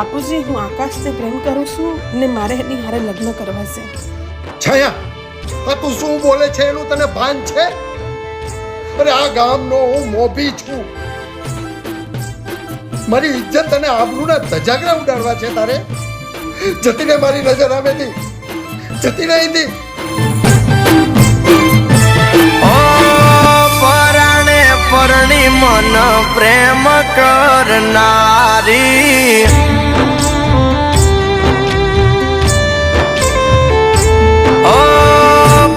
બાપુજી, હું આકાશને પ્રેમ કરું છું ને મારે એની હારે લગ્ન કરવા છે. છાયા, આ તું શું બોલે છે એનું તને ભાન છે? અરે આ ગામનો હું મોભી છું. મારી ઇજ્જત અને આબરૂના ધજાગરા ઉડાડવા છે તારે? જતી ને મારી નજર આમેથી, જતી નહીં થી. પરણી મન પ્રેમ કરનારી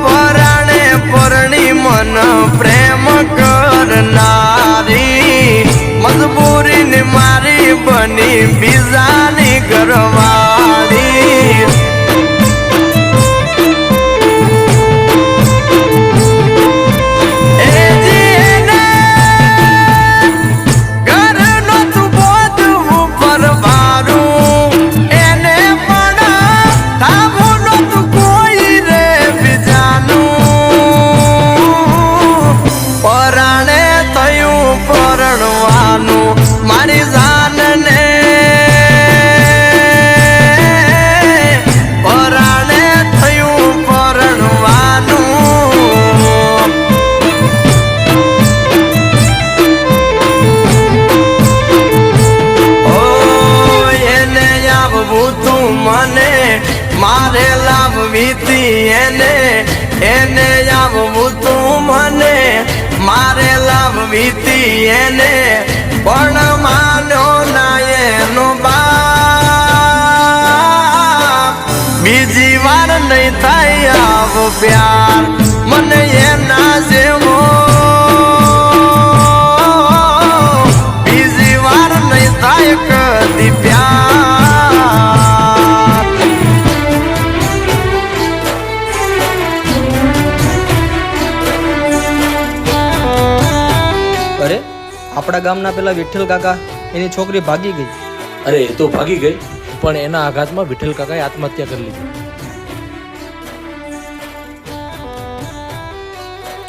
પરાણે પરણી મન પ્રેમ કરનારી મજબૂરી મારી બની બીજાની ઘરવાળી મારી જાનને પરાણે થયું પરણવાનું. ઓ એને આવવું તું મને મારે લાવવી એને આવવું તું મને મારે લાવવી એને પણ માન્યો ના એનો બાપ. બીજી વાર નહીં થાય આવો પ્યાર મને એના જેવો. બીજી વાર નહીં થાય કદી પ્યાર. અરે આપણા ગામના પેલા વિઠ્ઠલ કાકા, એની છોકરી ભાગી ગઈ. અરે એ તો ભાગી ગઈ, પણ એના આઘાતમાં વિઠ્ઠલ કાકાએ આત્મહત્યા કરી લીધી.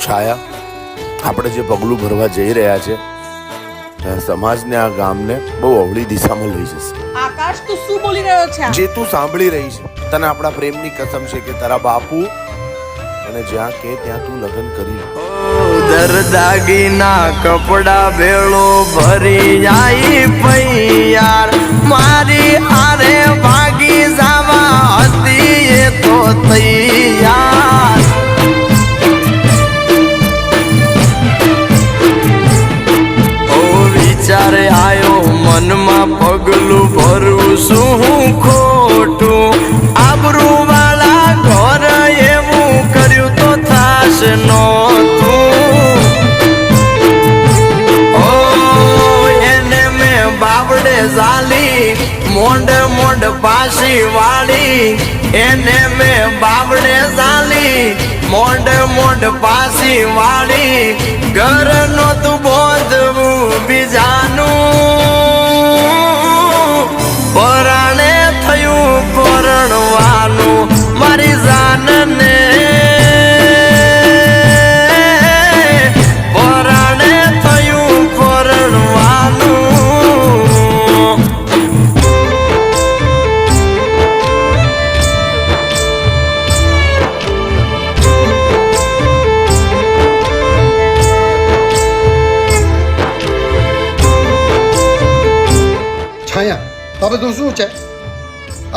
છાયા, આપણે જે પગલું ભરવા જઈ રહ્યા છે સમાજને આ ગામને બહુ અવળી દિશામાં લઈ જશે. આકાશ, તું શું બોલી રહ્યો છે? જે તું સાંભળી રહી છે, તને આપણા પ્રેમની કસમ છે કે તારા બાપુ અને જ્યાં કે ત્યાં તું લગ્ન કરી. દરદાગીના કપડા ભેળો ભરી જાય પૈયાર મારી હારે ભાગી જવા હતી એ તો તૈયાર. ઓ વિચાર આયો મનમાં પગલું ભરું શું ખોટું આબરૂ વાળા ઘર એવું કર્યું તો થાશે નહોતું. ઓ એને મેં બાવડે ઝાલી મોંડ મોંડ પાસી વાળી એને મેં બાવડે ઝાલી મોંડ મોંડ પાસી વાળી ઘર નહોતું બોધવું બીજાનું પરાણે થયું પરણવાનું મારી જાનને પરાણે થયું પરણવાનું. છાયા, આ બધું શું છે?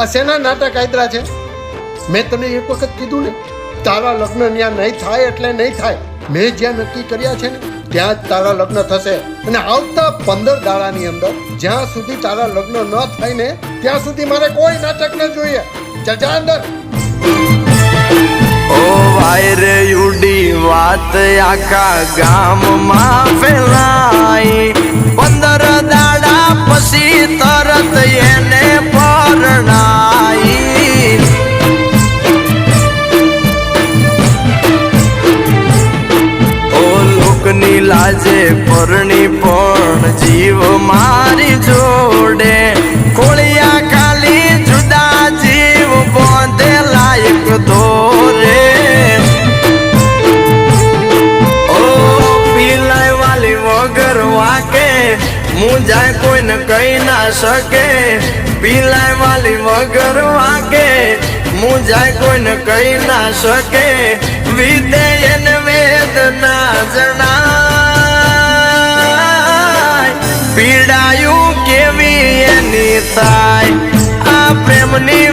આ શેના નાટક આદરા છે? મેં તને એક વખત કીધું ને, તારા લગ્ન ત્યાં નહીં થાય એટલે નહીં થાય. મેં જ્યાં નક્કી કર્યા છે ને ત્યાં જ તારા લગ્ન થશે. અને આવતા 15 દાડાની અંદર જ્યાં સુધી તારા લગ્ન ન થાય ને ત્યાં સુધી મારે કોઈ નાટક ન જોઈએ. જા અંદર. ઓ વાયરે ઉડી વાત આખા ગામમાં ફેલાઈ 15 દાડા પછી તરત એને પરણાઈ. ઓ લોકની લાજે પરણી પણ જીવ મારી જોડે ખોળિયા ખાલી જુદા જીવ બોંધે લાયક દોરે. ઓ પીલાય વાલી વગર વાકે મુંજાય કોઈને કહી ના શકે પીલાય વાલી વગર વાગે મુંજાય કોઈને કહી ના શકે વિદે એને વેદના જણાય પીડાયું કેવી એની થાય આ પ્રેમની